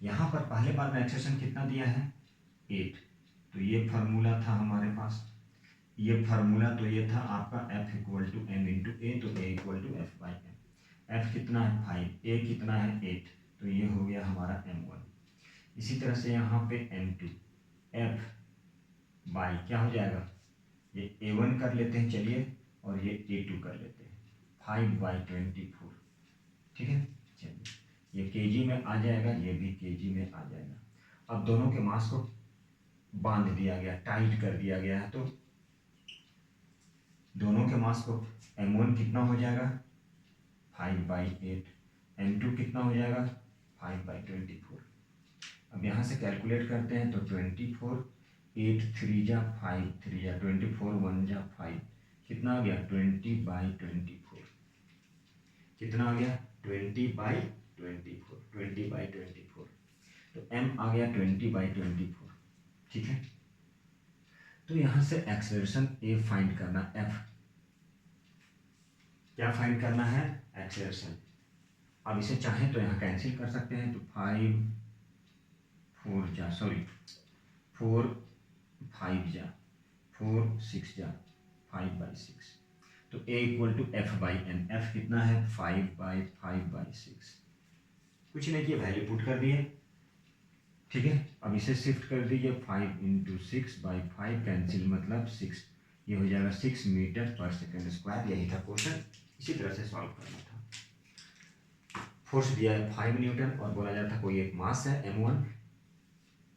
यहाँ पर पहले बार में एक्सप्रेशन कितना दिया है, 8, तो ये फार्मूला था हमारे पास, ये फार्मूला तो ये था आपका F equal to m into a, तो a equal to F/m। F कितना है 5, a कितना है 8, तो ये हो गया हमारा m1। इसी तरह से यहाँ पे m2, F बाई क्या हो जाएगा, ये a1 कर लेते हैं चलिए, और ये a2 कर लेते हैं, 5/24। ठीक है, चलिए ये केजी में आ जाएगा, ये भी केजी में आ जाएगा। अब दोनों के मास को बांध दिया गया, टाइट कर दिया गया है, तो दोनों के मास को m1 कितना हो जाएगा, 5/8, m2 कितना हो जाएगा, 5/24। अब यहाँ से कैलकुलेट करते हैं, तो 24, 8 3 जा 5 3 जा 24, 1 जा 5, कितना आ गया, 20/24, कितना आ गया, 20/24, 20/24, तो m आ गया 20/24। ठीक है, तो यहाँ से एक्सेलरेशन a फाइंड करना, f क्या फाइंड करना है? एक्सेलरेशन। अब इसे चाहें तो यहाँ कैंसिल कर सकते हैं, तो 4 5 जा 4 6 जा 5/6, तो A equal to F/m। F कितना है? 5/5/6। कुछ नहीं किया, वैल्यू पुट कर दिए, ठीक है। अब इसे शिफ्ट कर दीजिए, 5 × 6/5 कैंसिल मतलब 6, ये हो जाएगा 6 मीटर पर सेकेंड स्क्वायर। यही था क्वेश्चन, इसी तरह से सॉल्व करना था। फोर्स दिया है 5 न्यूटन और बोला जा रहा था कोई एक मास है m1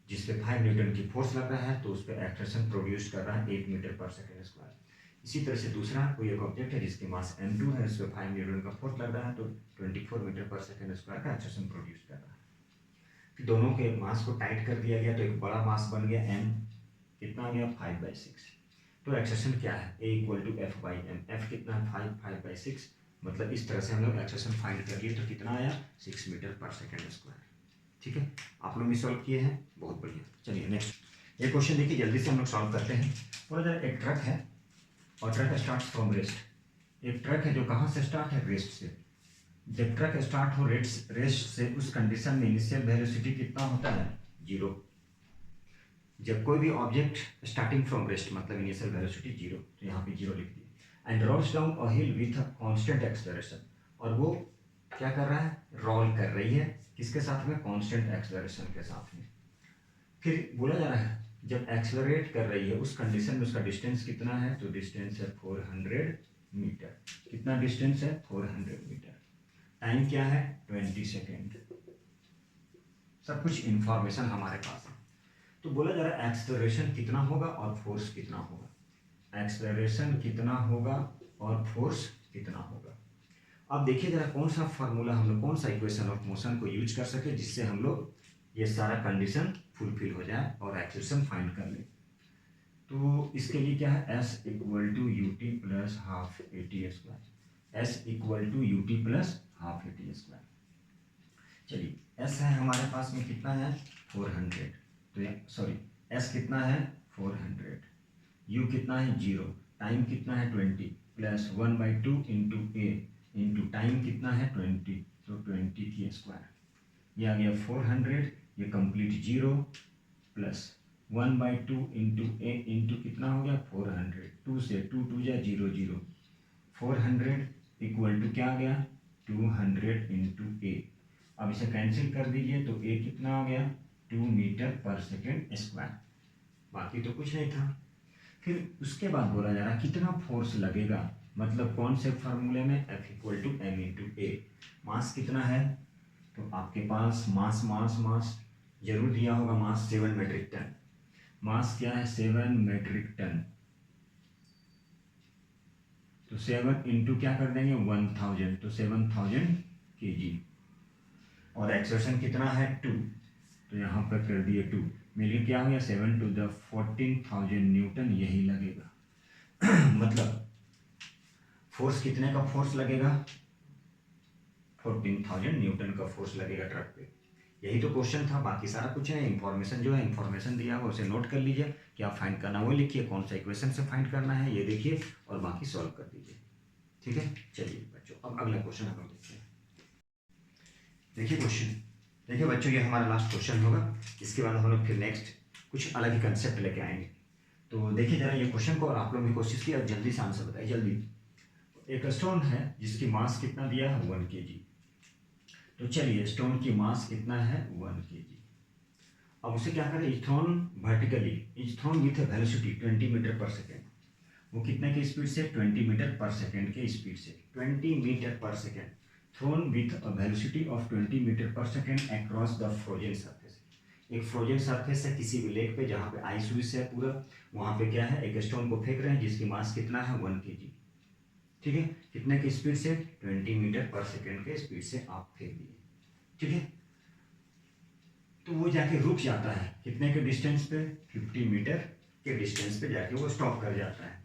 जिस पे 5 न्यूटन की फोर्स लग रहा है, तो उस पर एक्सर्शन प्रोड्यूस कर रहा है 8 मीटर पर सेकेंड स्क्वायर। इसी तरह से दूसरा कोई एक ऑब्जेक्ट है जिसकी मास m2 है, उस पर 5 न्यूटन का फोर्स लग रहा है, तो 24 मीटर पर सेकेंड स्क्वायर का एक्सर्शन प्रोड्यूस कर रहा है। फिर दोनों के मास को टाइट कर दिया गया, तो एक बड़ा मास बन गया m, कितना आ गया? 5/6। तो एक्सर्शन क्या है? A equal to F/m। F कितना है? 5/6। मतलब इस तरह से हम लोग एक्सर्शन फाइंड कर लिए, तो कितना आया? 6 मीटर पर सेकेंड स्क्वायर। ठीक है, आप लोग भी सॉल्व किए हैं, बहुत बढ़िया। चलिए नेक्स्ट ये क्वेश्चन देखिए, जल्दी से हम लोग सॉल्व करते हैं। बोला जाए एक ट्रक है और ट्रक स्टार्ट फ्रॉम रेस्ट। एक ट्रक है जो कहाँ से स्टार्ट है? रेस्ट से। जब ट्रक स्टार्ट हो रेस्ट से, उस कंडीशन में इनिशियल वेलोसिटी कितना होता है? 0। जब कोई भी ऑब्जेक्ट स्टार्टिंग फ्रॉम रेस्ट मतलब इनिशियल वेलोसिटी 0, तो यहाँ पे 0 लिख दिए। And rolls down a hill with a constant acceleration, और वो क्या कर रहा है? रोल कर रही है, किसके साथ में? कांस्टेंट एक्सेलरेशन के साथ में। फिर बोला जा रहा है जब एक्सेलरेट कर रही है उस कंडीशन में उसका डिस्टेंस कितना है? तो डिस्टेंस है 400 मीटर। कितना डिस्टेंस है? 400 मीटर। टाइम क्या है? 20 सेकेंड। सब कुछ इंफॉर्मेशन हमारे पास है। तो बोला जा रहा है एक्सेलरेशन कितना होगा और फोर्स कितना होगा। एक्सेलरेशन कितना होगा और फोर्स कितना होगा। अब देखिए जरा कौन सा फार्मूला हम लोग, कौन सा इक्वेशन ऑफ मोशन को यूज कर सके जिससे हम लोग ये सारा कंडीशन फुलफिल हो जाए और एक्सेलरेशन फाइंड कर ले। तो इसके लिए क्या है? S equal to ut plus half AT²। S equal to ut plus half AT²। चलिए S है हमारे पास में कितना है? 400। तो सॉरी S कितना है? 400। U कितना है? 0। टाइम कितना है? 20 plus 1/2 into A into time कितना है? 20, तो 20 की स्क्वायर। ये आ गया 400, ये complete 0 plus 1/2 into A into कितना हो गया? 400। 2 से 2 2 जा 0 0। 400 इक्वल टू क्या आ गया? 200 इंटू A। अब इसे कैंसिल कर दीजिए, तो A कितना आ गया? 2 मीटर पर सेकेंड स्क्वायर। बाकी तो कुछ नहीं था। फिर उसके बाद बोला जा रहा है कितना फोर्स लगेगा, मतलब कौन से फार्मूले में? F equal to m into A। Mass कितना है? तो आपके पास मास जरूर दिया होगा, मास 7 मेट्रिक टन। मास क्या है? 7 मेट्रिक टन। तो 7 इंटू क्या कर देंगे? 1000, तो 7000 kg। और एक्सर्शन कितना है? 2, तो यहाँ पर कर दिए 2, मिलिए क्या हो गया? 7 टू द 14,000 न्यूटन यही लगेगा। मतलब फोर्स कितने का फोर्स लगेगा? 14,000 न्यूटन का फोर्स लगेगा ट्रक पे। यही तो क्वेश्चन था, बाकी सारा कुछ है। इंफॉर्मेशन जो है इंफॉर्मेशन दिया हुआ उसे नोट कर लीजिए, क्या फाइंड करना वो लिखिए, कौन सा इक्वेशन से फाइंड करना है ये देखिए, और बाकी सॉल्व कर दीजिए। ठीक है, चलिए बच्चों अब अगला क्वेश्चन हम लोग देखते हैं। देखिए क्वेश्चन, देखिए बच्चों ये हमारा लास्ट क्वेश्चन होगा, इसके बाद हम लोग फिर नेक्स्ट कुछ अलग ही कंसेप्ट लेके आएंगे। तो देखिए जरा ये क्वेश्चन को, और आप लोग भी कोशिश किए, अब जल्दी से आंसर बताइए जल्दी। एक स्टोन है जिसकी मास कितना दिया है? 1 kg। तो चलिए स्टोन की मास कितना है? 1 kg। अब उसे क्या करें? Is thrown vertically, is thrown with velocity 20 metre पर सेकेंड। वो कितने की स्पीड से? 20 मीटर पर सेकेंड के स्पीड से। 20 मीटर पर second thrown with a velocity of 20 metre पर second across the frozen surface. एक फ्रोजन सरफेस है किसी भी लेक पे जहाँ पे आइस उइस है पूरा, वहाँ पे क्या है? एक स्टोन को फेंक रहे हैं जिसकी मास कितना है? 1 kg। ठीक है, कितने की स्पीड से? 20 मीटर पर सेकेंड के स्पीड से आप फेंक दिए। ठीक है, तो वो जाके रुक जाता है कितने के डिस्टेंस पे? 50 मीटर के डिस्टेंस पे जाके वो स्टॉप कर जाता है।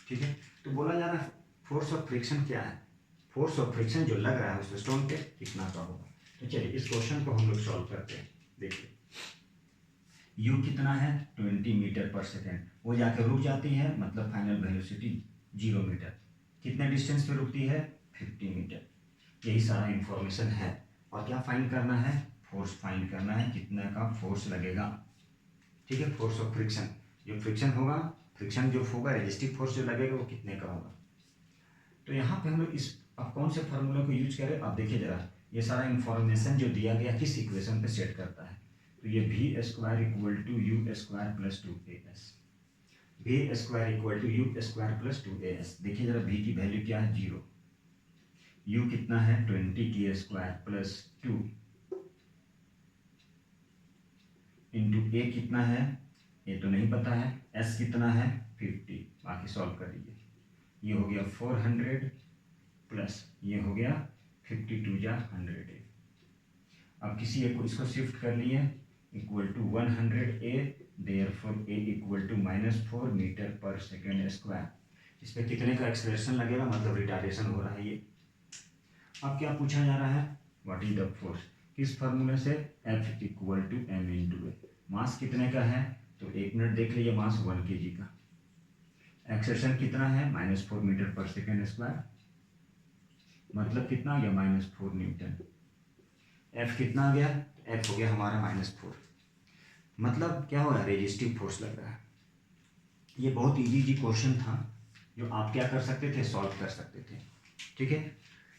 ठीक है, तो बोला जा रहा है फोर्स ऑफ फ्रिक्शन क्या है? फोर्स ऑफ फ्रिक्शन जो लग रहा है उस स्टोन पे कितना का होगा। तो चलिए इस क्वेश्चन को हम लोग सॉल्व करते हैं। देखिए u कितना है? 20 मीटर पर सेकेंड। वो जाके रुक जाती है, मतलब फाइनल वेलोसिटी 0 मीटर। कितने डिस्टेंस पे रुकती है, 50 मीटर। यही सारा इंफॉर्मेशन है। और क्या फाइंड करना है, फोर्स फाइंड करना है, कितना का फोर्स लगेगा, ठीक है, फोर्स ऑफ फ्रिक्शन। जो फ्रिक्शन होगा, फ्रिक्शन जो होगा, रेजिस्टिव फोर्स जो लगेगा वो कितने का होगा। तो यहाँ पे हम लोग इस अब कौन से फार्मूले को यूज करें, अब देखिए जरा, ये सारा इंफॉर्मेशन जो दिया गया किस इक्वेशन पे सेट करता है। तो ये v square equal to u square plus 2as, v square equal to u square plus 2as। देखिए जरा, वी की वैल्यू क्या है, 0, यू कितना है 20 की स्क्वायर प्लस 2 इंटू ए कितना है, ये तो नहीं पता है, एस कितना है 50, बाकी सॉल्व कर लीजिए। ये हो गया 400 प्लस ये हो गया 52 जा 100 ए। अब किसी एक को इसको शिफ्ट कर लिए, equal to 100 a, therefore a equal to -4 metre पर सेकेंड स्क्वायर। इस पर कितने का एक्सलेशन लगेगा, मतलब रिटार्डेशन हो रहा है ये। अब क्या पूछा जा रहा है, व्हाट इज द फोर्स, किस फार्मूले से, F equal to M into a. Mass कितने का है, तो 1 मिनट देख लीजिए, मास 1 kg का। एक्सेशन कितना है, -4 मीटर पर सेकेंड स्क्वायर, मतलब कितना आ गया, -4 न्यूटन। एफ कितना आ गया, एफ हो गया हमारा -4, मतलब क्या हो रहा है, रेजिस्टिव फोर्स लग रहा है। ये बहुत इजी क्वेश्चन था, जो आप क्या कर सकते थे, सॉल्व कर सकते थे, ठीक है।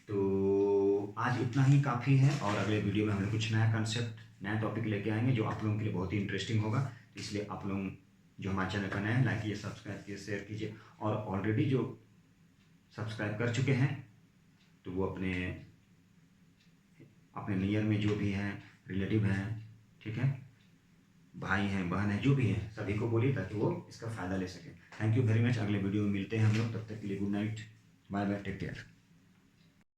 तो आज इतना ही काफ़ी है, और अगले वीडियो में हम लोग कुछ नया कंसेप्ट, नया टॉपिक लेके आएंगे जो आप लोगों के लिए बहुत ही इंटरेस्टिंग होगा। इसलिए आप लोग जो हमारे चैनल का नया है, लाइक कीजिए, सब्सक्राइब कीजिए, शेयर कीजिए, और ऑलरेडी जो सब्सक्राइब कर चुके हैं तो वो अपने अपने नियर में जो भी हैं, रिलेटिव हैं, ठीक है, भाई हैं, बहन है, जो भी हैं, सभी को बोलिए ताकि वो इसका फ़ायदा ले सकें। Thank you very much. अगले वीडियो में मिलते हैं हम लोग, तब तक के लिए good night, bye bye, take care.